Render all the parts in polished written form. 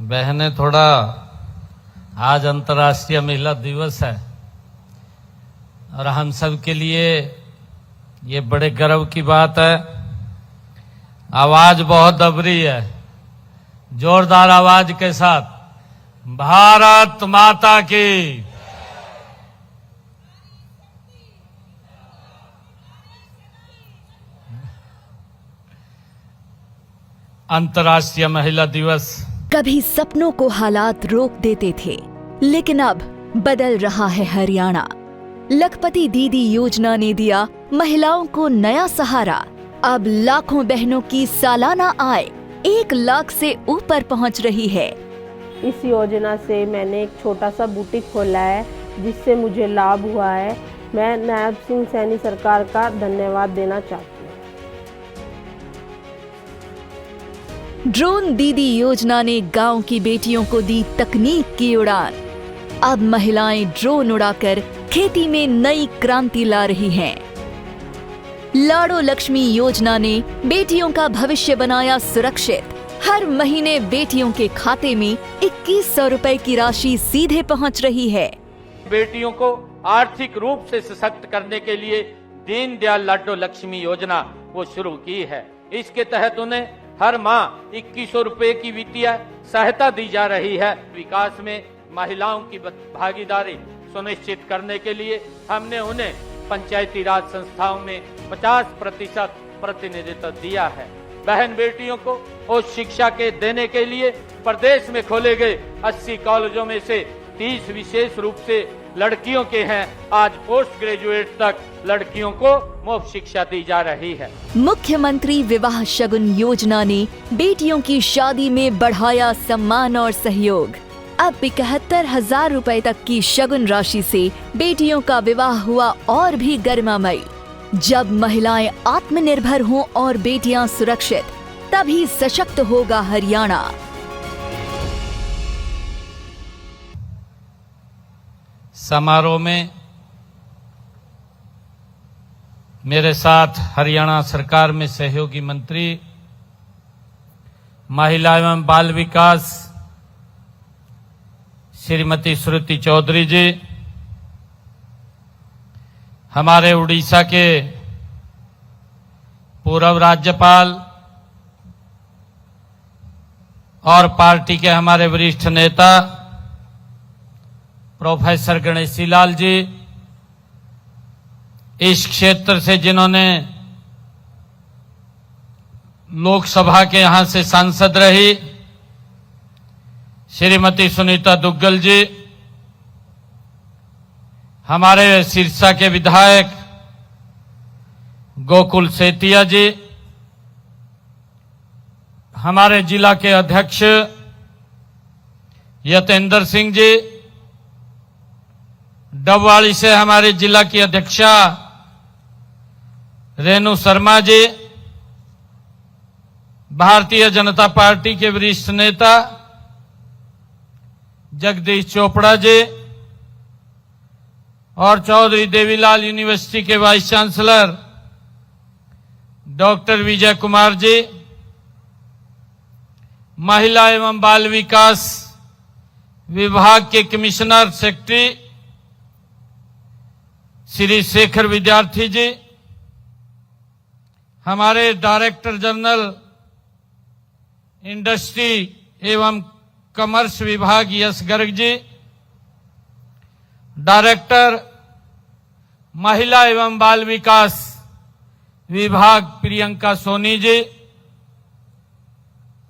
बहनें, थोड़ा आज अंतर्राष्ट्रीय महिला दिवस है और हम सब के लिए ये बड़े गर्व की बात है। आवाज बहुत दबरी है, जोरदार आवाज के साथ भारत माता की। अंतर्राष्ट्रीय महिला दिवस। कभी सपनों को हालात रोक देते थे, लेकिन अब बदल रहा है हरियाणा। लखपति दीदी योजना ने दिया महिलाओं को नया सहारा। अब लाखों बहनों की सालाना आय 1 लाख से ऊपर पहुंच रही है। इस योजना से मैंने एक छोटा सा बुटीक खोला है, जिससे मुझे लाभ हुआ है। मैं नायब सिंह सैनी सरकार का धन्यवाद देना चाहती हूँ। ड्रोन दीदी योजना ने गांव की बेटियों को दी तकनीक की उड़ान। अब महिलाएं ड्रोन उड़ाकर खेती में नई क्रांति ला रही हैं। लाड़ो लक्ष्मी योजना ने बेटियों का भविष्य बनाया सुरक्षित। हर महीने बेटियों के खाते में 2100 रुपए की राशि सीधे पहुंच रही है। बेटियों को आर्थिक रूप से सशक्त करने के लिए दीनदयाल लाडो लक्ष्मी योजना वो शुरू की है। इसके तहत उन्हें हर माह 2100 रुपए की वित्तीय सहायता दी जा रही है। विकास में महिलाओं की भागीदारी सुनिश्चित करने के लिए हमने उन्हें पंचायती राज संस्थाओं में 50% प्रतिनिधित्व दिया है। बहन बेटियों को उच्च शिक्षा के देने के लिए प्रदेश में खोले गए 80 कॉलेजों में से 30 विशेष रूप से लड़कियों के हैं। आज पोस्ट ग्रेजुएट तक लड़कियों को मुफ्त शिक्षा दी जा रही है। मुख्यमंत्री विवाह शगुन योजना ने बेटियों की शादी में बढ़ाया सम्मान और सहयोग। अब 71,000 रुपए तक की शगुन राशि से बेटियों का विवाह हुआ और भी गरिमामयी। जब महिलाएं आत्मनिर्भर हों और बेटियां सुरक्षित, तभी सशक्त होगा हरियाणा। समारोह में मेरे साथ हरियाणा सरकार में सहयोगी मंत्री महिला एवं बाल विकास श्रीमती श्रुति चौधरी जी, हमारे उड़ीसा के पूर्व राज्यपाल और पार्टी के हमारे वरिष्ठ नेता प्रोफेसर गणेशी लाल जी, इस क्षेत्र से जिन्होंने लोकसभा के यहां से सांसद रही श्रीमती सुनीता दुग्गल जी, हमारे सिरसा के विधायक गोकुल सेतिया जी, हमारे जिला के अध्यक्ष यतेंद्र सिंह जी, डबवाली से हमारे जिला की अध्यक्षा रेणु शर्मा जी, भारतीय जनता पार्टी के वरिष्ठ नेता जगदीश चोपड़ा जी और चौधरी देवीलाल यूनिवर्सिटी के vice chancellor doctor Vijay Kumar ji, महिला एवं बाल विकास विभाग के कमिश्नर सेक्रेटरी श्री शेखर विद्यार्थी जी, हमारे डायरेक्टर जनरल इंडस्ट्री एवं कॉमर्स विभाग यश गर्ग जी, डायरेक्टर महिला एवं बाल विकास विभाग प्रियंका सोनी जी,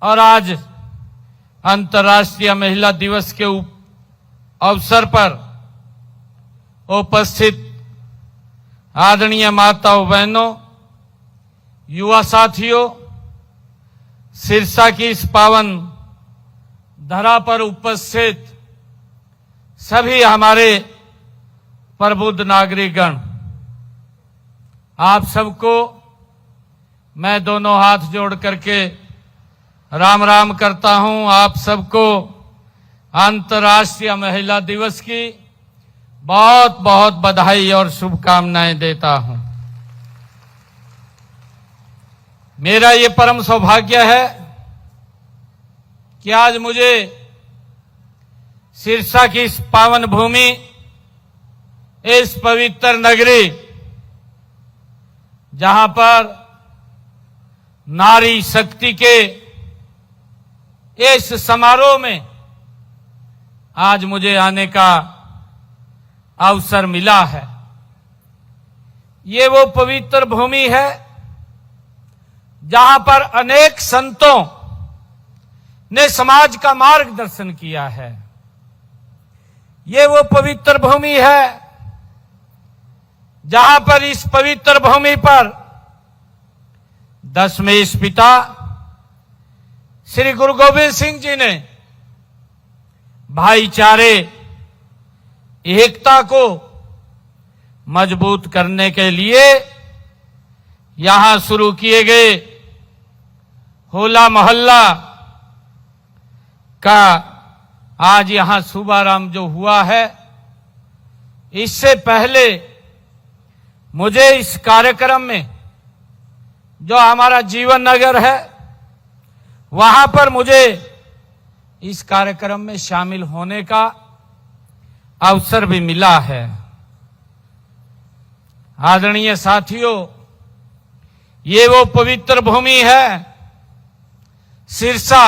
और आज अंतर्राष्ट्रीय महिला दिवस के अवसर पर उपस्थित आदरणीय माताओं बहनों, युवा साथियों, सिरसा की इस पावन धरा पर उपस्थित सभी हमारे प्रबुद्ध नागरिकगण, आप सबको मैं दोनों हाथ जोड़ करके राम राम करता हूं। आप सबको अंतर्राष्ट्रीय महिला दिवस की बहुत बहुत बधाई और शुभकामनाएं देता हूं। मेरा ये परम सौभाग्य है कि आज मुझे सिरसा की इस पावन भूमि, इस पवित्र नगरी, जहां पर नारी शक्ति के इस समारोह में आज मुझे आने का अवसर मिला है। ये वो पवित्र भूमि है जहां पर अनेक संतों ने समाज का मार्गदर्शन किया है। ये वो पवित्र भूमि है जहां पर इस पवित्र भूमि पर दशमेश पिता श्री गुरु गोविंद सिंह जी ने भाईचारे, एकता को मजबूत करने के लिए यहां शुरू किए गए होला मोहल्ला का आज यहां शुभारंभ जो हुआ है, इससे पहले मुझे इस कार्यक्रम में जो हमारा जीवन नगर है वहां पर मुझे इस कार्यक्रम में शामिल होने का अवसर भी मिला है। आदरणीय साथियों, ये वो पवित्र भूमि है सिरसा,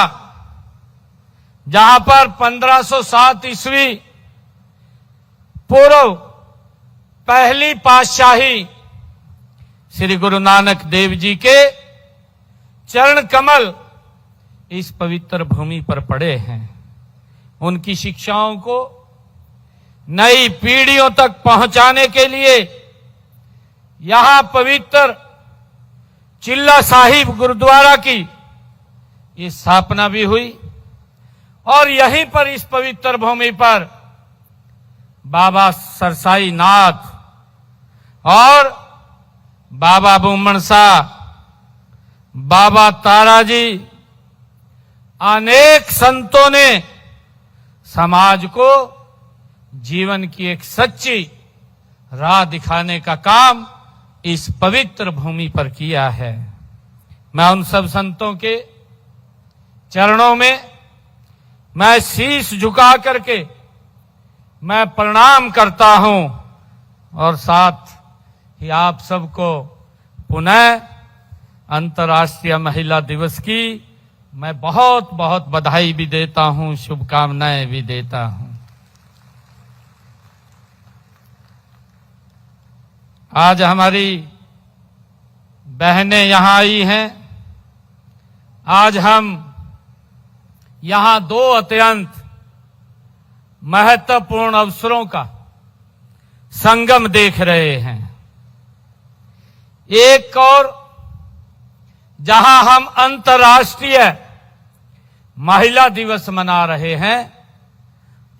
जहां पर 1507 ईस्वी पूर्व पहली पातशाही श्री गुरु नानक देव जी के चरण कमल इस पवित्र भूमि पर पड़े हैं। उनकी शिक्षाओं को नई पीढ़ियों तक पहुंचाने के लिए यहां पवित्र चिल्ला साहिब गुरुद्वारा की ये स्थापना भी हुई और यहीं पर इस पवित्र भूमि पर बाबा सरसाई नाथ और बाबा बुम्मन शाह, बाबा ताराजी, अनेक संतों ने समाज को जीवन की एक सच्ची राह दिखाने का काम इस पवित्र भूमि पर किया है। मैं उन सब संतों के चरणों में मैं शीश झुका करके मैं प्रणाम करता हूं और साथ ही आप सबको पुनः अंतर्राष्ट्रीय महिला दिवस की मैं बहुत बहुत बधाई भी देता हूं, शुभकामनाएं भी देता हूं। आज हमारी बहनें यहां आई हैं। आज हम यहां दो अत्यंत महत्वपूर्ण अवसरों का संगम देख रहे हैं। एक और जहां हम अंतर्राष्ट्रीय महिला दिवस मना रहे हैं,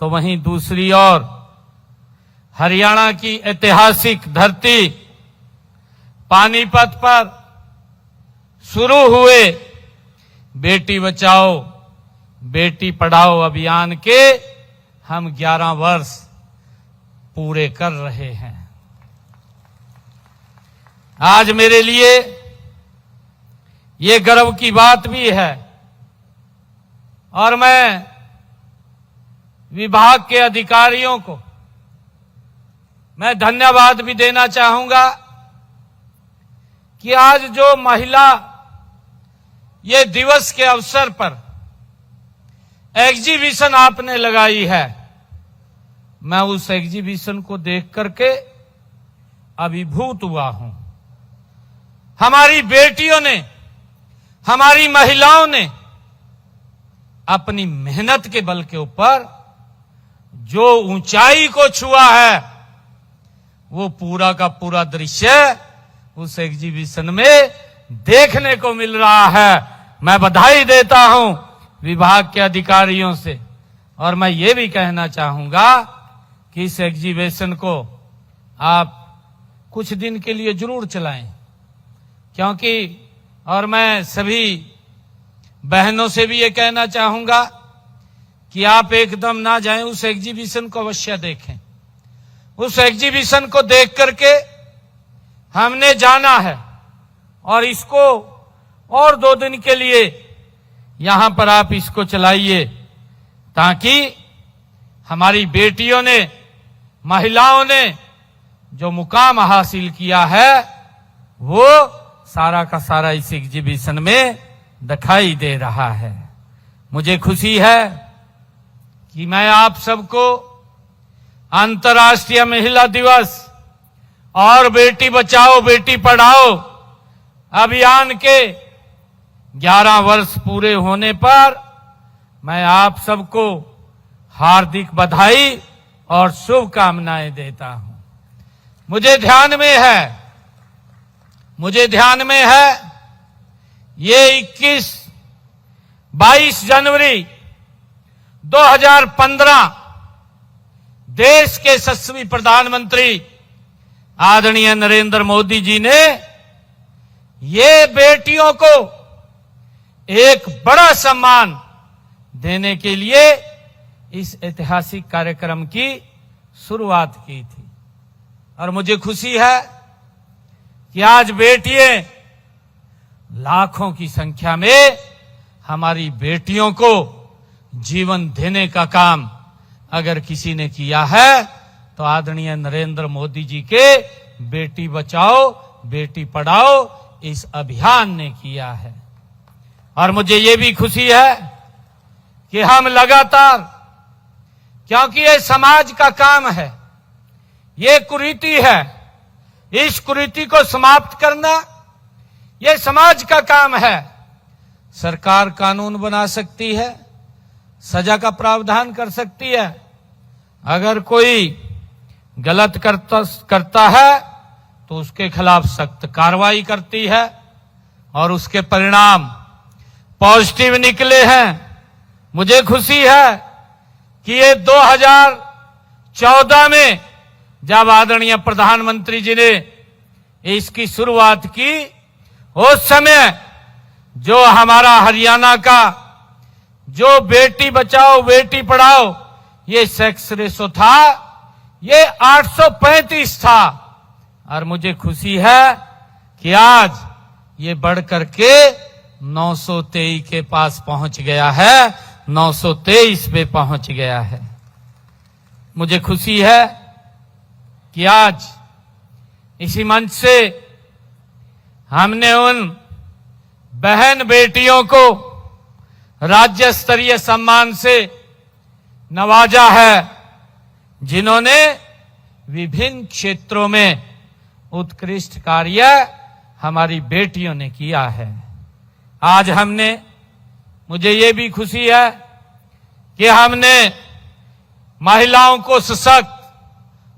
तो वहीं दूसरी ओर हरियाणा की ऐतिहासिक धरती पानीपत पर शुरू हुए बेटी बचाओ बेटी पढ़ाओ अभियान के हम 11 वर्ष पूरे कर रहे हैं। आज मेरे लिए ये गर्व की बात भी है और मैं विभाग के अधिकारियों को मैं धन्यवाद भी देना चाहूंगा कि आज जो महिला ये दिवस के अवसर पर एग्जीबिशन आपने लगाई है, मैं उस एग्जीबिशन को देख करके अभिभूत हुआ हूं। हमारी बेटियों ने, हमारी महिलाओं ने अपनी मेहनत के बल के ऊपर जो ऊंचाई को छुआ है, वो पूरा का पूरा दृश्य उस एग्जीबिशन में देखने को मिल रहा है। मैं बधाई देता हूं विभाग के अधिकारियों से और मैं ये भी कहना चाहूंगा कि इस एग्जीबिशन को आप कुछ दिन के लिए जरूर चलाएं, क्योंकि और मैं सभी बहनों से भी ये कहना चाहूंगा कि आप एकदम ना जाएं, उस एग्जीबिशन को अवश्य देखें। उस एग्जीबिशन को देख करके हमने जाना है और इसको और 2 दिन के लिए यहां पर आप इसको चलाइए, ताकि हमारी बेटियों ने, महिलाओं ने जो मुकाम हासिल किया है वो सारा का सारा इस एग्जीबिशन में दिखाई दे रहा है। मुझे खुशी है कि मैं आप सबको अंतर्राष्ट्रीय महिला दिवस और बेटी बचाओ बेटी पढ़ाओ अभियान के 11 वर्ष पूरे होने पर मैं आप सबको हार्दिक बधाई और शुभकामनाएं देता हूं। मुझे ध्यान में है ये 22 जनवरी 2015 देश के यशस्वी प्रधानमंत्री आदरणीय नरेंद्र मोदी जी ने ये बेटियों को एक बड़ा सम्मान देने के लिए इस ऐतिहासिक कार्यक्रम की शुरुआत की थी। और मुझे खुशी है कि आज बेटियां लाखों की संख्या में हमारी बेटियों को जीवन देने का काम अगर किसी ने किया है तो आदरणीय नरेंद्र मोदी जी के बेटी बचाओ बेटी पढ़ाओ इस अभियान ने किया है। और मुझे ये भी खुशी है कि हम लगातार, क्योंकि ये समाज का काम है, ये कुरीति है, इस कुरीति को समाप्त करना ये समाज का काम है। सरकार कानून बना सकती है, सजा का प्रावधान कर सकती है, अगर कोई गलत करता है तो उसके खिलाफ सख्त कार्रवाई करती है और उसके परिणाम पॉजिटिव निकले हैं। मुझे खुशी है कि ये 2014 में जब आदरणीय प्रधानमंत्री जी ने इसकी शुरुआत की, उस समय जो हमारा हरियाणा का जो बेटी बचाओ बेटी पढ़ाओ ये सेक्स रेशो था, ये 835 था। और मुझे खुशी है कि आज ये बढ़ करके 923 के पास पहुंच गया है, 923 पे पहुंच गया है। मुझे खुशी है कि आज इसी मंच से हमने उन बहन बेटियों को राज्य स्तरीय सम्मान से नवाजा है जिन्होंने विभिन्न क्षेत्रों में उत्कृष्ट कार्य हमारी बेटियों ने किया है। आज मुझे ये भी खुशी है कि हमने महिलाओं को सशक्त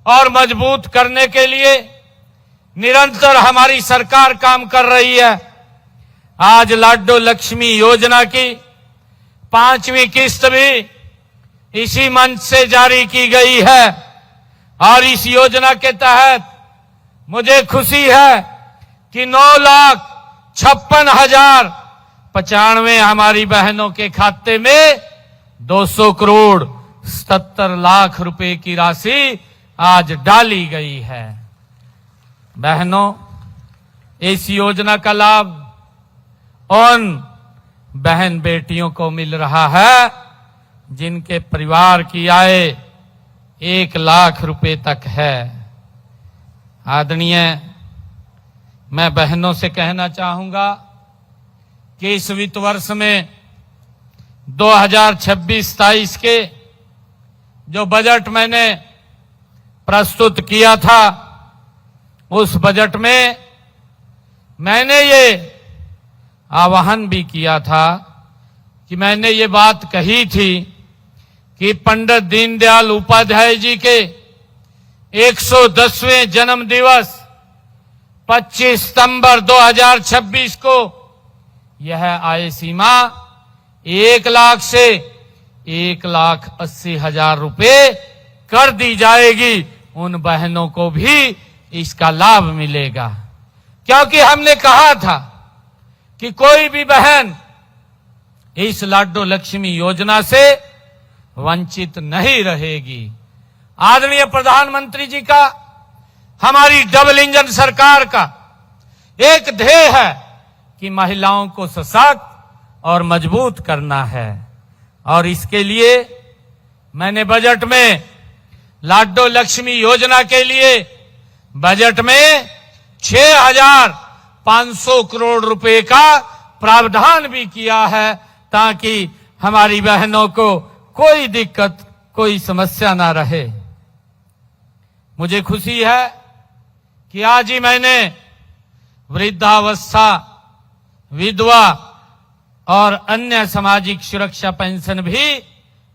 और मजबूत करने के लिए निरंतर हमारी सरकार काम कर रही है। आज लाडो लक्ष्मी योजना की 5वीं किस्त भी इसी मंच से जारी की गई है और इस योजना के तहत मुझे खुशी है कि 9,56,095 हमारी बहनों के खाते में 200 करोड़ 77 लाख रुपए की राशि आज डाली गई है। बहनों, इस योजना का लाभ उन बहन बेटियों को मिल रहा है जिनके परिवार की आय 1 लाख रुपए तक है। आदरणीय, मैं बहनों से कहना चाहूंगा कि इस वित्त वर्ष में 2026-27 के जो बजट मैंने प्रस्तुत किया था, उस बजट में मैंने ये आह्वान भी किया था कि मैंने ये बात कही थी कि पंडित दीनदयाल उपाध्याय जी के 110वें जन्म दिवस 25 सितंबर 2026 को यह आय सीमा 1 लाख से 1,80,000 रुपए कर दी जाएगी। उन बहनों को भी इसका लाभ मिलेगा, क्योंकि हमने कहा था कि कोई भी बहन इस लाडो लक्ष्मी योजना से वंचित नहीं रहेगी। आदरणीय प्रधानमंत्री जी का, हमारी डबल इंजन सरकार का एक ध्येय है कि महिलाओं को सशक्त और मजबूत करना है और इसके लिए मैंने बजट में लाडो लक्ष्मी योजना के लिए बजट में 6,500 करोड़ रुपए का प्रावधान भी किया है, ताकि हमारी बहनों को कोई दिक्कत, कोई समस्या ना रहे। मुझे खुशी है कि आज ही मैंने वृद्धावस्था, विधवा और अन्य सामाजिक सुरक्षा पेंशन भी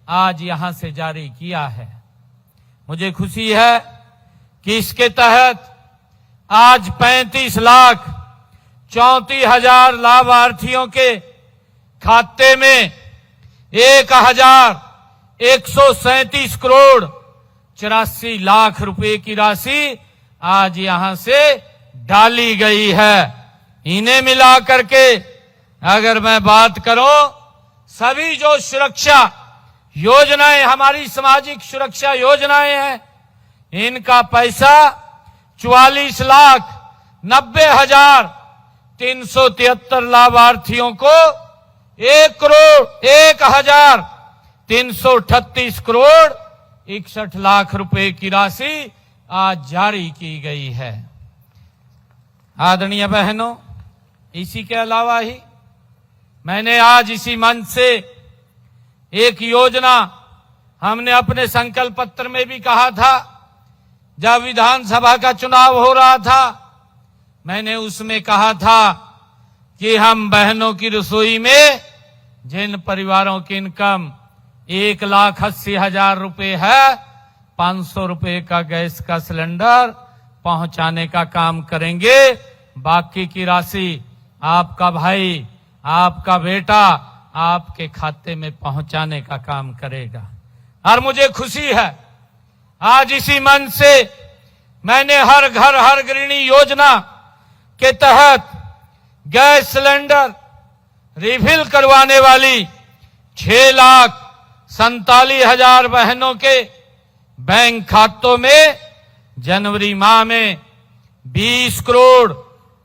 आज यहां से जारी किया है। मुझे खुशी है कि इसके तहत आज 35,34,000 लाभार्थियों के खाते में 1,137 करोड़ 84 लाख रुपए की राशि आज यहां से डाली गई है। इन्हें मिला करके अगर मैं बात करूं, सभी जो सुरक्षा योजनाएं, हमारी सामाजिक सुरक्षा योजनाएं हैं, इनका पैसा 44,90,373 लाभार्थियों को 1,01,338 करोड़ 61 लाख रुपए की राशि आज जारी की गई है। आदरणीय बहनों, इसी के अलावा ही मैंने आज इसी मंच से एक योजना, हमने अपने संकल्प पत्र में भी कहा था, जब विधानसभा का चुनाव हो रहा था, मैंने उसमें कहा था कि हम बहनों की रसोई में जिन परिवारों की इनकम 1,80,000 रुपए है, 500 रुपए का गैस का सिलेंडर पहुंचाने का काम करेंगे। बाकी की राशि आपका भाई, आपका बेटा आपके खाते में पहुंचाने का काम करेगा। और मुझे खुशी है आज इसी मंच से मैंने हर घर हर गृहिणी योजना के तहत गैस सिलेंडर रिफिल करवाने वाली 6,47,000 बहनों के बैंक खातों में जनवरी माह में 20 करोड़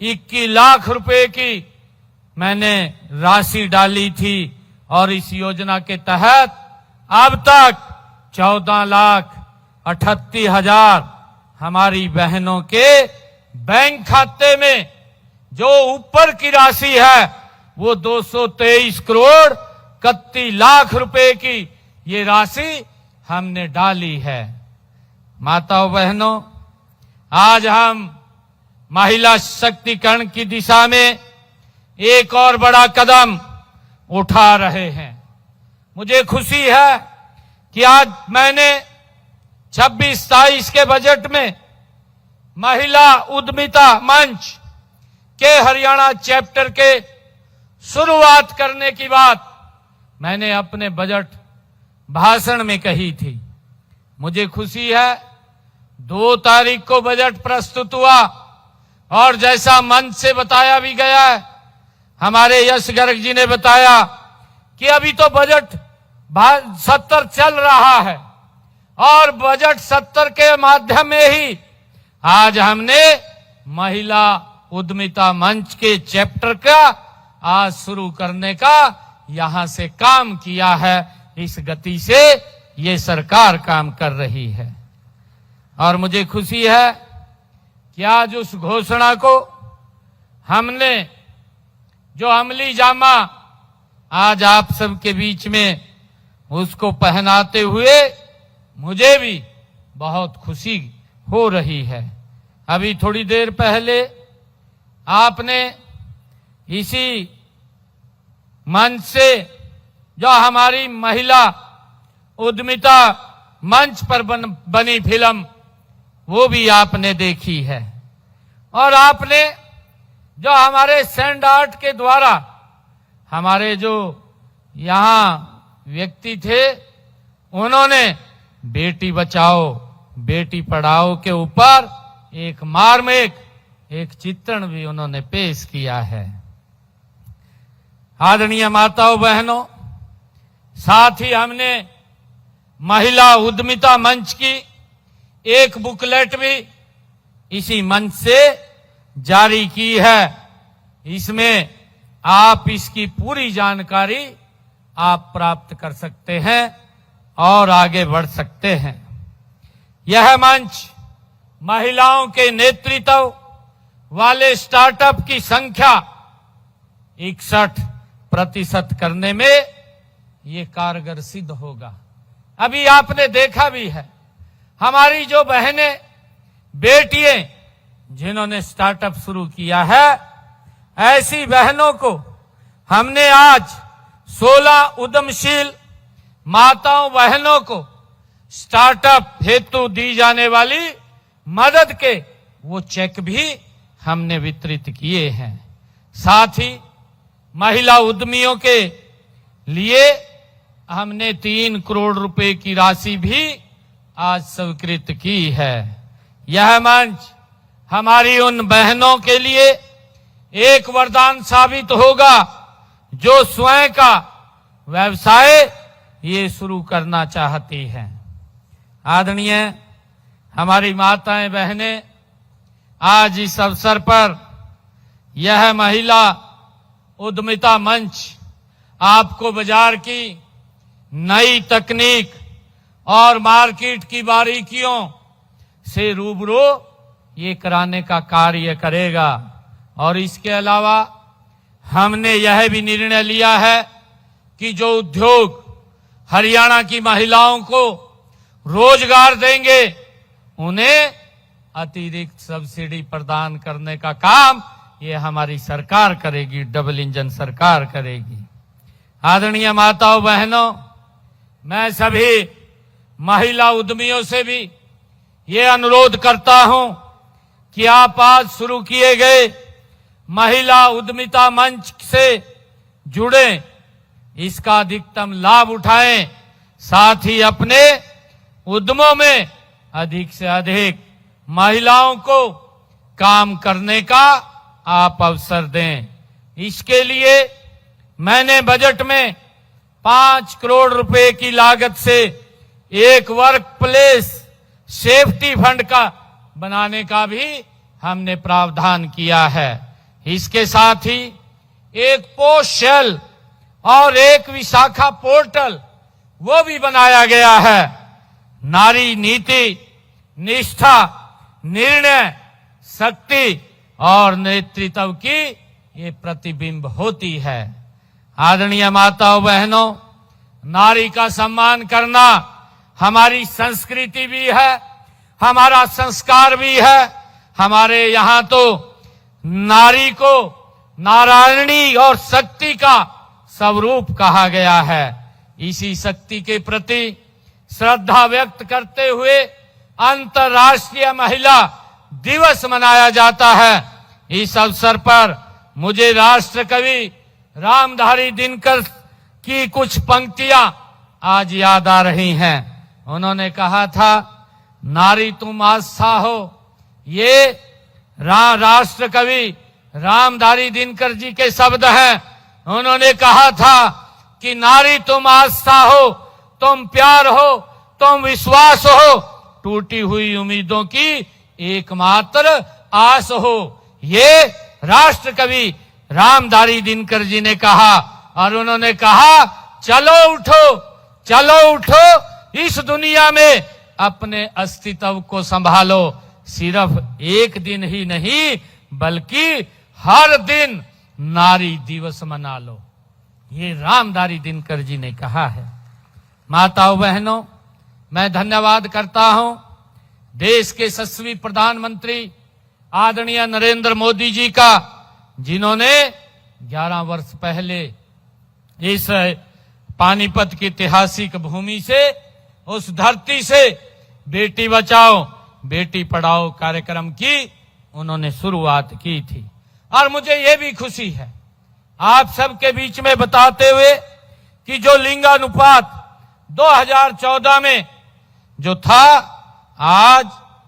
21 लाख रुपए की मैंने राशि डाली थी। और इस योजना के तहत अब तक 14,38,000 हमारी बहनों के बैंक खाते में जो ऊपर की राशि है वो 223 करोड़ 31 लाख रुपए की ये राशि हमने डाली है। माताओं बहनों, आज हम महिला सशक्तिकरण की दिशा में एक और बड़ा कदम उठा रहे हैं। मुझे खुशी है कि आज मैंने 26-27 के बजट में महिला उद्यमिता मंच के हरियाणा चैप्टर के शुरुआत करने की बात मैंने अपने बजट भाषण में कही थी। मुझे खुशी है 2 तारीख को बजट प्रस्तुत हुआ और जैसा मंच से बताया भी गया है, हमारे यश गर्ग जी ने बताया कि अभी तो बजट 70 चल रहा है और बजट 70 के माध्यम में ही आज हमने महिला उद्यमिता मंच के चैप्टर का आज शुरू करने का यहां से काम किया है। इस गति से ये सरकार काम कर रही है और मुझे खुशी है कि आज उस घोषणा को हमने जो अमली जामा आज आप सबके बीच में उसको पहनाते हुए मुझे भी बहुत खुशी हो रही है। अभी थोड़ी देर पहले आपने इसी मंच से जो हमारी महिला उद्यमिता मंच पर बनी फिल्म वो भी आपने देखी है और आपने जो हमारे सैंड आर्ट के द्वारा हमारे जो यहाँ व्यक्ति थे उन्होंने बेटी बचाओ बेटी पढ़ाओ के ऊपर एक मार्मिक एक चित्रण भी उन्होंने पेश किया है। आदरणीय माताओं बहनों, साथ ही हमने महिला उद्यमिता मंच की एक बुकलेट भी इसी मंच से जारी की है। इसमें आप इसकी पूरी जानकारी आप प्राप्त कर सकते हैं। और आगे बढ़ सकते हैं। यह मंच महिलाओं के नेतृत्व वाले स्टार्टअप की संख्या 61% करने में ये कारगर सिद्ध होगा। अभी आपने देखा भी है, हमारी जो बहनें बेटियां जिन्होंने स्टार्टअप शुरू किया है, ऐसी बहनों को हमने आज 16 उद्यमशील माताओं बहनों को स्टार्टअप हेतु दी जाने वाली मदद के वो चेक भी हमने वितरित किए हैं। साथ ही महिला उद्यमियों के लिए हमने 3 करोड़ रुपए की राशि भी आज स्वीकृत की है। यह मंच हमारी उन बहनों के लिए एक वरदान साबित होगा जो स्वयं का व्यवसाय ये शुरू करना चाहती हैं। आदरणीय हमारी माताएं बहनें, आज इस अवसर पर यह महिला उद्यमिता मंच आपको बाजार की नई तकनीक और मार्केट की बारीकियों से रूबरू ये कराने का कार्य करेगा। और इसके अलावा हमने यह भी निर्णय लिया है कि जो उद्योग हरियाणा की महिलाओं को रोजगार देंगे, उन्हें अतिरिक्त सब्सिडी प्रदान करने का काम ये हमारी सरकार करेगी, डबल इंजन सरकार करेगी। आदरणीय माताओं बहनों, मैं सभी महिला उद्यमियों से भी ये अनुरोध करता हूं कि आप आज शुरू किए गए महिला उद्यमिता मंच से जुड़े, इसका अधिकतम लाभ उठाएं, साथ ही अपने उद्यमों में अधिक से अधिक महिलाओं को काम करने का आप अवसर दें। इसके लिए मैंने बजट में 5 करोड़ रुपए की लागत से एक वर्क प्लेस सेफ्टी फंड का बनाने का भी हमने प्रावधान किया है। इसके साथ ही एक पोस्ट शेल और एक विशाखा पोर्टल वो भी बनाया गया है। नारी नीति, निष्ठा, निर्णय शक्ति और नेतृत्व की ये प्रतिबिंब होती है। आदरणीय माताओं बहनों, नारी का सम्मान करना हमारी संस्कृति भी है, हमारा संस्कार भी है। हमारे यहाँ तो नारी को नारायणी और शक्ति का स्वरूप कहा गया है। इसी शक्ति के प्रति श्रद्धा व्यक्त करते हुए अंतर्राष्ट्रीय महिला दिवस मनाया जाता है। इस अवसर पर मुझे राष्ट्र कवि रामधारी दिनकर की कुछ पंक्तियां आज याद आ रही हैं। उन्होंने कहा था, नारी तुम आस्था हो। ये राष्ट्र कवि रामधारी दिनकर जी के शब्द हैं। उन्होंने कहा था कि नारी तुम आस्था हो, तुम प्यार हो, तुम विश्वास हो, टूटी हुई उम्मीदों की एकमात्र आस हो। ये राष्ट्र कवि रामधारी दिनकर जी ने कहा। और उन्होंने कहा, चलो उठो, चलो उठो, इस दुनिया में अपने अस्तित्व को संभालो। सिर्फ एक दिन ही नहीं बल्कि हर दिन नारी दिवस मना लो। ये रामधारी दिनकर जी ने कहा है। माताओं बहनों, मैं धन्यवाद करता हूं देश के यशस्वी प्रधानमंत्री आदरणीय नरेंद्र मोदी जी का, जिन्होंने 11 वर्ष पहले इस पानीपत की ऐतिहासिक भूमि से, उस धरती से बेटी बचाओ बेटी पढ़ाओ कार्यक्रम की उन्होंने शुरुआत की थी। और मुझे ये भी खुशी है आप सबके बीच में बताते हुए कि जो लिंगानुपात 2014 में जो था, आज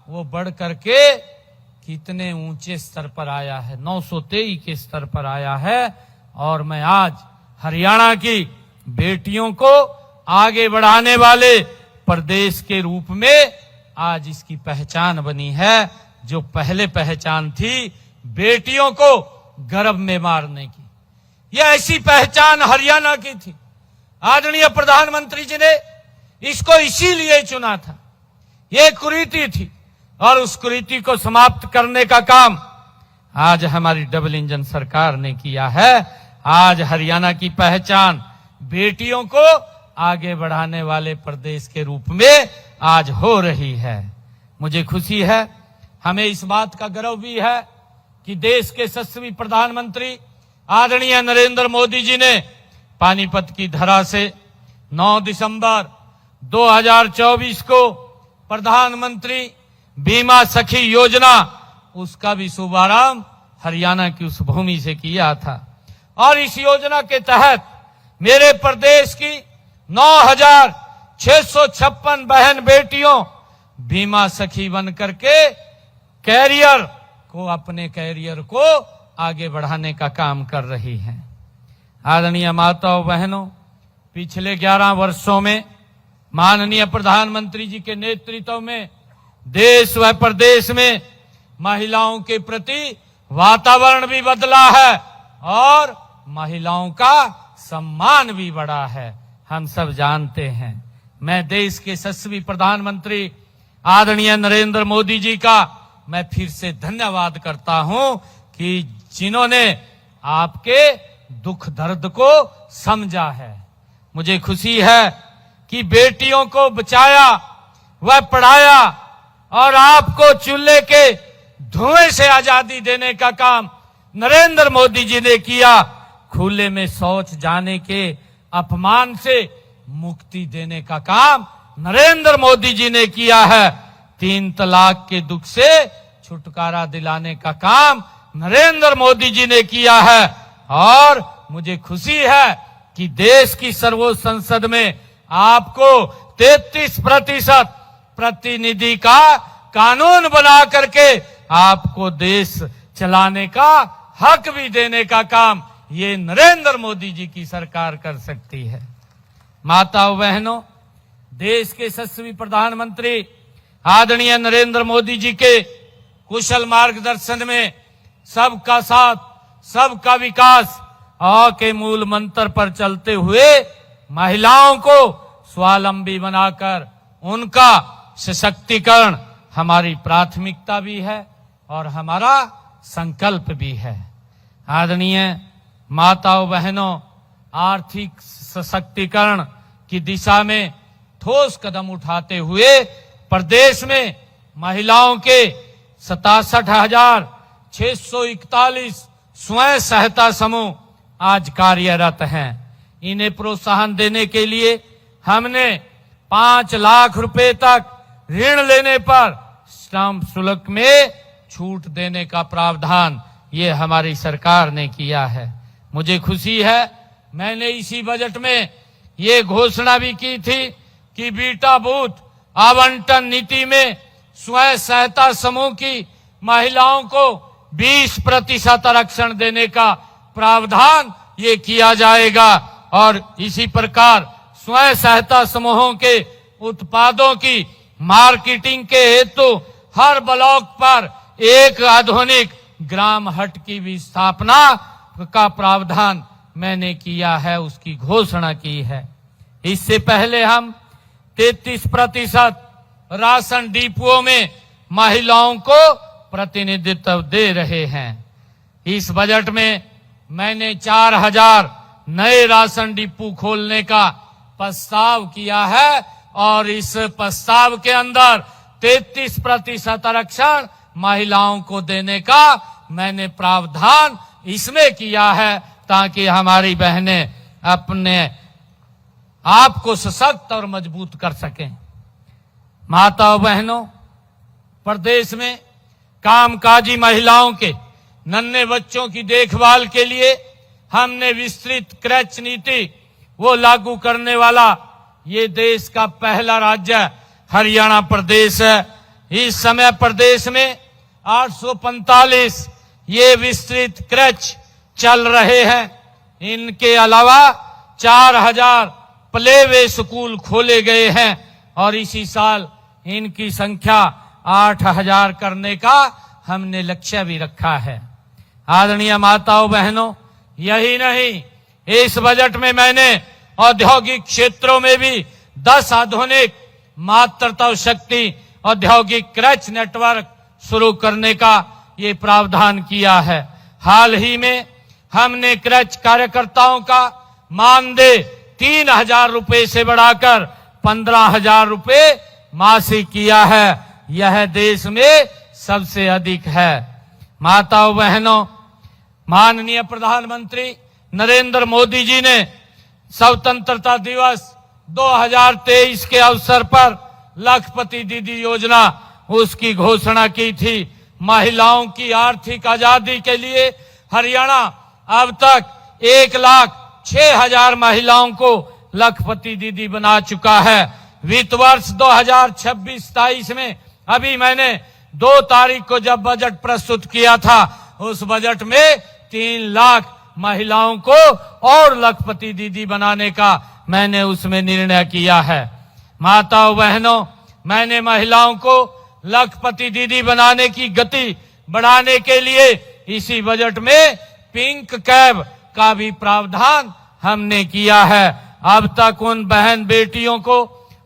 वो बढ़ करके कितने ऊंचे स्तर पर आया है, 923 के स्तर पर आया है। और मैं आज हरियाणा की बेटियों को आगे बढ़ाने वाले प्रदेश के रूप में आज इसकी पहचान बनी है। जो पहले पहचान थी बेटियों को गर्भ में मारने की, यह ऐसी पहचान हरियाणा की थी। आदरणीय प्रधानमंत्री जी ने इसको इसीलिए चुना था। ये कुरीति थी और उस कुरीति को समाप्त करने का काम आज हमारी डबल इंजन सरकार ने किया है। आज हरियाणा की पहचान बेटियों को आगे बढ़ाने वाले प्रदेश के रूप में आज हो रही है। मुझे खुशी है, हमें इस बात का गर्व भी है कि देश के यशस्वी प्रधानमंत्री आदरणीय नरेंद्र मोदी जी ने पानीपत की धरा से 9 दिसंबर 2024 को प्रधानमंत्री बीमा सखी योजना, उसका भी शुभारंभ हरियाणा की उस भूमि से किया था। और इस योजना के तहत मेरे प्रदेश की 9,656 बहन बेटियों बीमा सखी बन करके अपने कैरियर को आगे बढ़ाने का काम कर रही हैं। आदरणीय माताओं बहनों, पिछले 11 वर्षों में माननीय प्रधानमंत्री जी के नेतृत्व में देश व प्रदेश में महिलाओं के प्रति वातावरण भी बदला है और महिलाओं का सम्मान भी बढ़ा है। हम सब जानते हैं। मैं देश के यशस्वी प्रधानमंत्री आदरणीय नरेंद्र मोदी जी का मैं फिर से धन्यवाद करता हूं कि जिन्होंने आपके दुख दर्द को समझा है। मुझे खुशी है कि बेटियों को बचाया व पढ़ाया और आपको चूल्हे के धुएं से आजादी देने का काम नरेंद्र मोदी जी ने किया। खुले में शौच जाने के अपमान से मुक्ति देने का काम नरेंद्र मोदी जी ने किया है। 3 तलाक के दुख से छुटकारा दिलाने का काम नरेंद्र मोदी जी ने किया है। और मुझे खुशी है कि देश की सर्वोच्च संसद में आपको 33% प्रतिनिधि का कानून बना करके आपको देश चलाने का हक भी देने का काम ये नरेंद्र मोदी जी की सरकार कर सकती है। माताओं बहनों, देश के यशस्वी प्रधानमंत्री आदरणीय नरेंद्र मोदी जी के कुशल मार्गदर्शन में सबका साथ सबका विकास के मूल मंत्र पर चलते हुए महिलाओं को स्वावलंबी बनाकर उनका सशक्तिकरण हमारी प्राथमिकता भी है और हमारा संकल्प भी है। आदरणीय माताओं बहनों, आर्थिक सशक्तिकरण की दिशा में ठोस कदम उठाते हुए प्रदेश में महिलाओं के 67,641 स्वयं सहायता समूह आज कार्यरत हैं। इन्हें प्रोत्साहन देने के लिए हमने 5 लाख रुपए तक ऋण लेने पर स्टाम्प शुल्क में छूट देने का प्रावधान ये हमारी सरकार ने किया है। मुझे खुशी है, मैंने इसी बजट में ये घोषणा भी की थी कि बीटा बूथ आवंटन नीति में स्वयं सहायता समूह की महिलाओं को 20% आरक्षण देने का प्रावधान ये किया जाएगा। और इसी प्रकार स्वयं सहायता समूहों के उत्पादों की मार्केटिंग के हेतु हर ब्लॉक पर एक आधुनिक ग्राम हट की भी स्थापना का प्रावधान मैंने किया है, उसकी घोषणा की है। इससे पहले हम 33% राशन डिपुओं में महिलाओं को प्रतिनिधित्व दे रहे हैं। इस बजट में मैंने 4,000 नए राशन डिपो खोलने का प्रस्ताव किया है और इस प्रस्ताव के अंदर 33% आरक्षण महिलाओं को देने का मैंने प्रावधान इसमें किया है ताकि हमारी बहनें अपने आप को सशक्त और मजबूत कर सकें। माताओं बहनों, प्रदेश में कामकाजी महिलाओं के नन्हे बच्चों की देखभाल के लिए हमने विस्तृत क्रच नीति वो लागू करने वाला ये देश का पहला राज्य हरियाणा प्रदेश है। इस समय प्रदेश में 845 ये विस्तृत क्रच चल रहे हैं। इनके अलावा 4,000 प्ले वे स्कूल खोले गए हैं और इसी साल इनकी संख्या 8,000 करने का हमने लक्ष्य भी रखा है। आदरणीय माताओं बहनों, यही नहीं, इस बजट में मैंने औद्योगिक क्षेत्रों में भी 10 आधुनिक मातृत्व शक्ति औद्योगिक क्रच नेटवर्क शुरू करने का ये प्रावधान किया है। हाल ही में हमने क्रच कार्यकर्ताओं का मानदेय 3,000 रुपए से बढ़ाकर 15,000 रुपए मासिक किया है। यह देश में सबसे अधिक है। माताओं बहनों, माननीय प्रधानमंत्री नरेंद्र मोदी जी ने स्वतंत्रता दिवस 2023 के अवसर पर लखपति दीदी योजना उसकी घोषणा की थी। महिलाओं की आर्थिक आजादी के लिए हरियाणा अब तक 1,06,000 महिलाओं को लखपति दीदी बना चुका है। वित्त वर्ष 2026-27 में अभी मैंने 2 तारीख को जब बजट प्रस्तुत किया था, उस बजट में 3 लाख महिलाओं को और लखपति दीदी बनाने का मैंने उसमें निर्णय किया है। माताओं बहनों, मैंने महिलाओं को लखपति दीदी बनाने की गति बढ़ाने के लिए इसी बजट में पिंक कैब का भी प्रावधान हमने किया है। अब तक उन बहन बेटियों को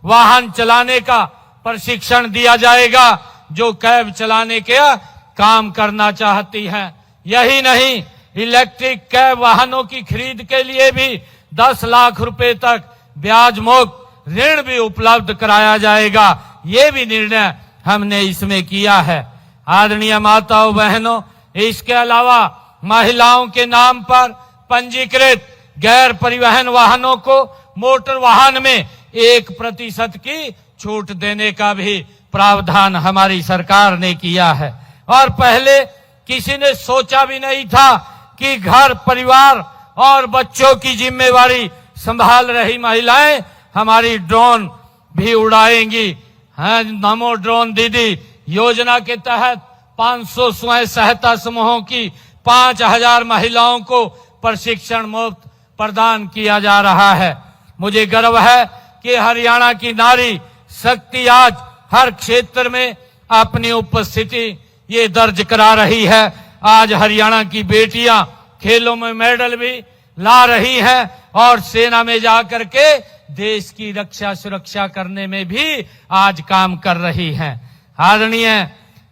वाहन चलाने का प्रशिक्षण दिया जाएगा जो कैब चलाने का काम करना चाहती हैं। यही नहीं, इलेक्ट्रिक कैब वाहनों की खरीद के लिए भी 10 लाख रुपए तक ब्याज मुक्त ऋण भी उपलब्ध कराया जाएगा। ये भी निर्णय हमने इसमें किया है। आदरणीय माताओं बहनों, इसके अलावा महिलाओं के नाम पर पंजीकृत गैर परिवहन वाहनों को मोटर वाहन में 1% की छूट देने का भी प्रावधान हमारी सरकार ने किया है। और पहले किसी ने सोचा भी नहीं था कि घर परिवार और बच्चों की जिम्मेवारी संभाल रही महिलाएं हमारी ड्रोन भी उड़ाएंगी। नमो ड्रोन दीदी योजना के तहत 500 स्वयं सहायता समूहों की 5,000 महिलाओं को प्रशिक्षण मुफ्त प्रदान किया जा रहा है। मुझे गर्व है कि हरियाणा की नारी शक्ति आज हर क्षेत्र में अपनी उपस्थिति ये दर्ज करा रही है। आज हरियाणा की बेटियां खेलों में मेडल भी ला रही हैं और सेना में जाकर के देश की रक्षा सुरक्षा करने में भी आज काम कर रही हैं। आदरणीय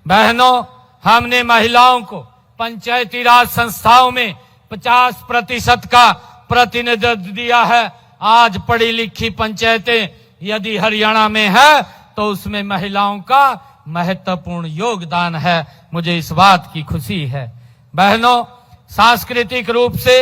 बहनों, हमने महिलाओं को पंचायती राज संस्थाओं में 50% का प्रतिनिधित्व दिया है। आज पढ़ी लिखी पंचायतें यदि हरियाणा में है तो उसमें महिलाओं का महत्वपूर्ण योगदान है। मुझे इस बात की खुशी है। बहनों, सांस्कृतिक रूप से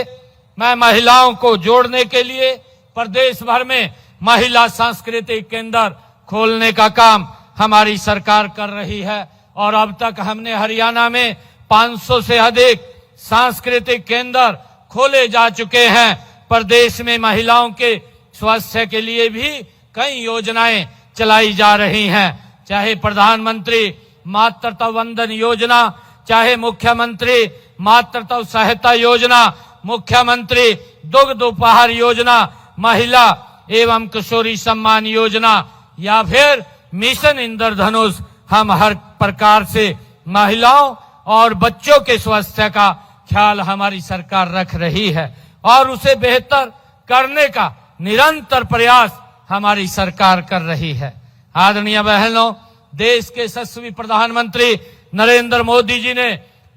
मैं महिलाओं को जोड़ने के लिए प्रदेश भर में महिला सांस्कृतिक केंद्र खोलने का काम हमारी सरकार कर रही है और अब तक हमने हरियाणा में 500 से अधिक सांस्कृतिक केंद्र खोले जा चुके हैं। प्रदेश में महिलाओं के स्वास्थ्य के लिए भी कई योजनाएं चलाई जा रही हैं, चाहे प्रधानमंत्री मातृत्व वंदन योजना, चाहे मुख्यमंत्री मातृत्व सहायता योजना, मुख्यमंत्री दुग्ध उपहार योजना, महिला एवं किशोरी सम्मान योजना या फिर मिशन इंद्रधनुष। हम हर प्रकार से महिलाओं और बच्चों के स्वास्थ्य का ख्याल हमारी सरकार रख रही है और उसे बेहतर करने का निरंतर प्रयास हमारी सरकार कर रही है। आदरणीय बहनों, देश के यशस्वी प्रधानमंत्री नरेंद्र मोदी जी ने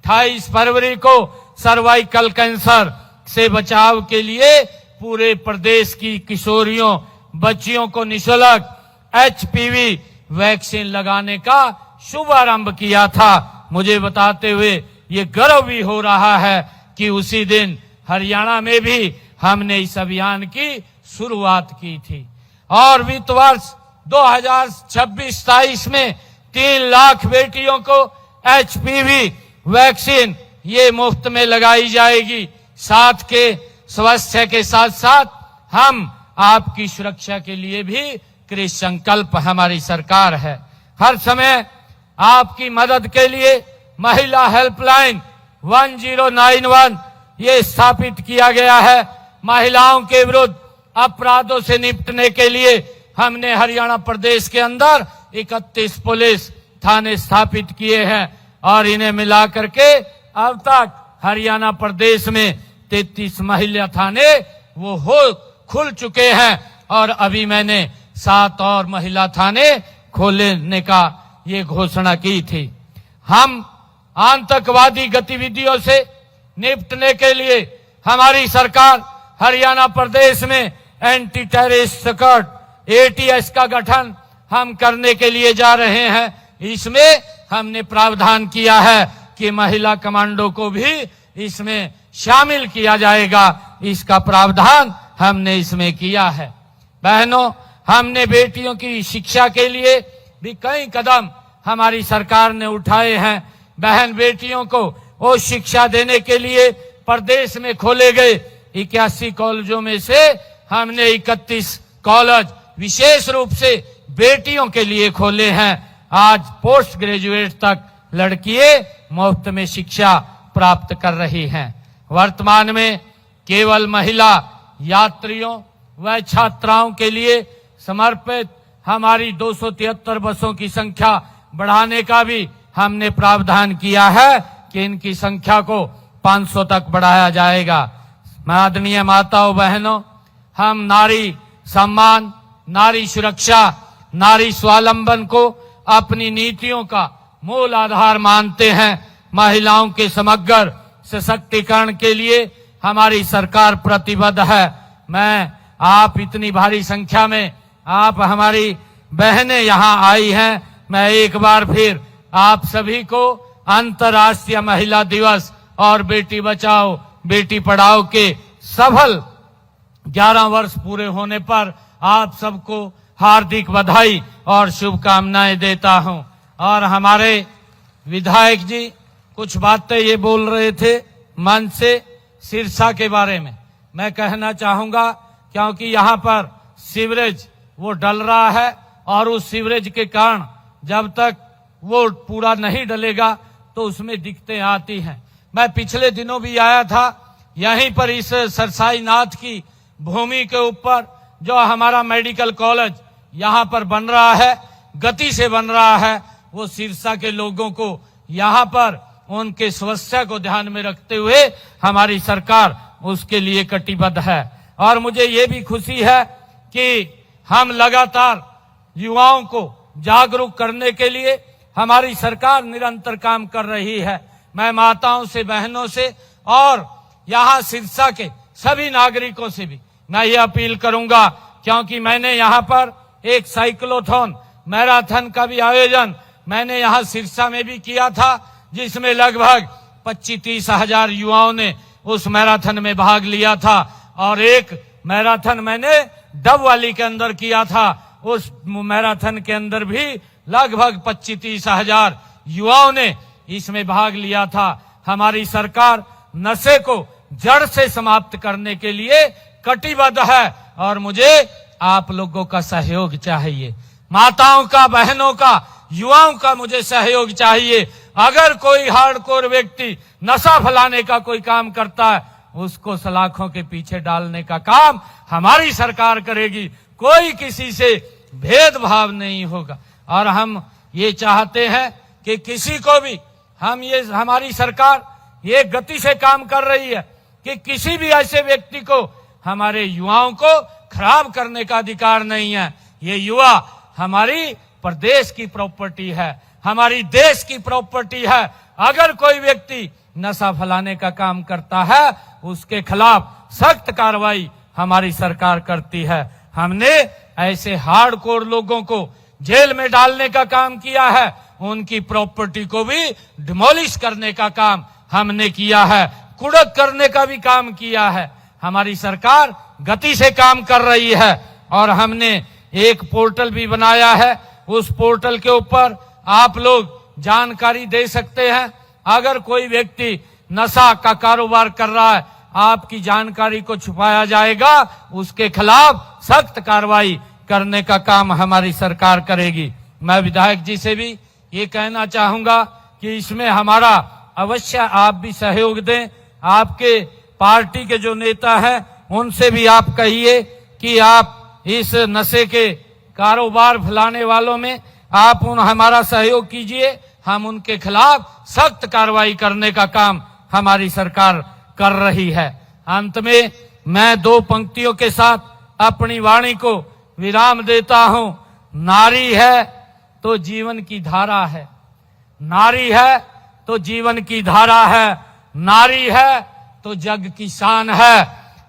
28 फरवरी को सर्वाइकल कैंसर से बचाव के लिए पूरे प्रदेश की किशोरियों बच्चियों को निःशुल्क HPV वैक्सीन लगाने का शुभारंभ किया था। मुझे बताते हुए ये गर्व भी हो रहा है कि उसी दिन हरियाणा में भी हमने इस अभियान की शुरुआत की थी और वित्त वर्ष 2026-27 में 3 लाख बेटियों को HPV वैक्सीन ये मुफ्त में लगाई जाएगी। साथ के स्वास्थ्य के साथ साथ हम आपकी सुरक्षा के लिए भी कृत संकल्प हमारी सरकार है। हर समय आपकी मदद के लिए महिला हेल्पलाइन 1091 ये स्थापित किया गया है। महिलाओं के विरुद्ध अपराधों से निपटने के लिए हमने हरियाणा प्रदेश के अंदर 31 पुलिस थाने स्थापित किए हैं और इन्हें मिलाकर के अब तक हरियाणा प्रदेश में 33 महिला थाने वो खुल चुके हैं और अभी मैंने 7 और महिला थाने खोलने का ये घोषणा की थी। हम आतंकवादी गतिविधियों से निपटने के लिए हमारी सरकार हरियाणा प्रदेश में एंटी टेररिस्ट स्क्वाड ATS का गठन हम करने के लिए जा रहे हैं। इसमें हमने प्रावधान किया है कि महिला कमांडो को भी इसमें शामिल किया जाएगा। इसका प्रावधान हमने इसमें किया है। बहनों, हमने बेटियों की शिक्षा के लिए भी कई कदम हमारी सरकार ने उठाए हैं। बहन बेटियों को वो शिक्षा देने के लिए प्रदेश में खोले गए 81 कॉलेजों में से हमने 31 कॉलेज विशेष रूप से बेटियों के लिए खोले हैं। आज पोस्ट ग्रेजुएट तक लड़कियां मुफ्त में शिक्षा प्राप्त कर रही हैं। वर्तमान में केवल महिला यात्रियों व छात्राओं के लिए समर्पित हमारी 273 बसों की संख्या बढ़ाने का भी हमने प्रावधान किया है कि इनकी संख्या को 500 तक बढ़ाया जाएगा। आदरणीय माताओं बहनों, हम नारी सम्मान, नारी सुरक्षा, नारी स्वावलंबन को अपनी नीतियों का मूल आधार मानते हैं। महिलाओं के समग्र सशक्तिकरण के लिए हमारी सरकार प्रतिबद्ध है। मैं आप इतनी भारी संख्या में आप हमारी बहनें यहाँ आई हैं, मैं एक बार फिर आप सभी को अंतर्राष्ट्रीय महिला दिवस और बेटी बचाओ बेटी पढ़ाओ के सफल 11 वर्ष पूरे होने पर आप सबको हार्दिक बधाई और शुभकामनाएं देता हूं। और हमारे विधायक जी कुछ बातें ये बोल रहे थे मन से सिरसा के बारे में। मैं कहना चाहूंगा क्योंकि यहाँ पर सीवरेज वो डल रहा है और उस सीवरेज के कारण जब तक वो पूरा नहीं डलेगा तो उसमें दिक्कतें आती हैं। मैं पिछले दिनों भी आया था यहीं पर इस सरसाई नाथ की भूमि के ऊपर जो हमारा मेडिकल कॉलेज यहाँ पर बन रहा है, गति से बन रहा है। वो सिरसा के लोगों को यहाँ पर उनके समस्या को ध्यान में रखते हुए हमारी सरकार उसके लिए कटिबद्ध है। और मुझे ये भी खुशी है कि हम लगातार युवाओं को जागरूक करने के लिए हमारी सरकार निरंतर काम कर रही है। मैं माताओं से, बहनों से और यहाँ सिरसा के सभी नागरिकों से भी मैं ये अपील करूंगा, क्योंकि मैंने यहाँ पर एक साइक्लोथॉन मैराथन का भी आयोजन मैंने यहाँ सिरसा में भी किया था, जिसमें लगभग 25-30 हजार युवाओं ने उस मैराथन में भाग लिया था। और एक मैराथन मैंने डबवाली के अंदर किया था, उस मैराथन के अंदर भी लगभग 25-30 हजार युवाओं ने इसमें भाग लिया था। हमारी सरकार नशे को जड़ से समाप्त करने के लिए कटिबद्ध है और मुझे आप लोगों का सहयोग चाहिए, माताओं का, बहनों का, युवाओं का मुझे सहयोग चाहिए। अगर कोई हार्डकोर व्यक्ति नशा फैलाने का कोई काम करता है, उसको सलाखों के पीछे डालने का काम हमारी सरकार करेगी। कोई किसी से भेदभाव नहीं होगा। और हम ये चाहते हैं कि किसी को भी हमारी सरकार ये गति से काम कर रही है कि किसी भी ऐसे व्यक्ति को, हमारे युवाओं को खराब करने का अधिकार नहीं है। ये युवा हमारी प्रदेश की प्रॉपर्टी है, हमारी देश की प्रॉपर्टी है। अगर कोई व्यक्ति नशा फैलाने का काम करता है, उसके खिलाफ सख्त कार्रवाई हमारी सरकार करती है। हमने ऐसे हार्डकोर लोगों को जेल में डालने का काम किया है, उनकी प्रॉपर्टी को भी डिमोलिश करने का काम हमने किया है, कुड़क करने का भी काम किया है। हमारी सरकार गति से काम कर रही है और हमने एक पोर्टल भी बनाया है। उस पोर्टल के ऊपर आप लोग जानकारी दे सकते हैं। अगर कोई व्यक्ति नशा का कारोबार कर रहा है, आपकी जानकारी को छुपाया जाएगा, उसके खिलाफ सख्त कार्रवाई करने का काम हमारी सरकार करेगी। मैं विधायक जी से भी ये कहना चाहूंगा कि इसमें हमारा अवश्य आप भी सहयोग दें। आपके पार्टी के जो नेता हैं उनसे भी आप कहिए कि आप इस नशे के कारोबार फैलाने वालों में आप हमारा सहयोग कीजिए। हम उनके खिलाफ सख्त कार्रवाई करने का काम हमारी सरकार कर रही है। अंत में मैं 2 पंक्तियों के साथ अपनी वाणी को विराम देता हूं। नारी है तो जीवन की धारा है, नारी है तो जीवन की धारा है, नारी है तो जग की शान है।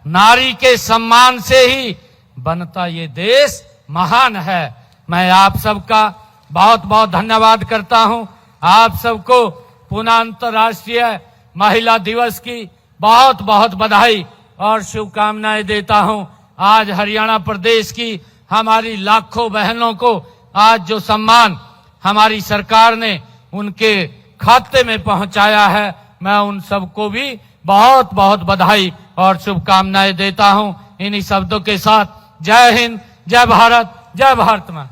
नारी के सम्मान से ही बनता ये देश महान है। मैं आप सबका बहुत बहुत धन्यवाद करता हूं। आप सबको पुनः अंतर्राष्ट्रीय महिला दिवस की बहुत बहुत बधाई और शुभकामनाएं देता हूं। आज हरियाणा प्रदेश की हमारी लाखों बहनों को आज जो सम्मान हमारी सरकार ने उनके खाते में पहुंचाया है, मैं उन सबको भी बहुत बहुत बधाई और शुभकामनाएं देता हूं। इन्हीं शब्दों के साथ जय हिंद, जय भारत, जय भारत मां।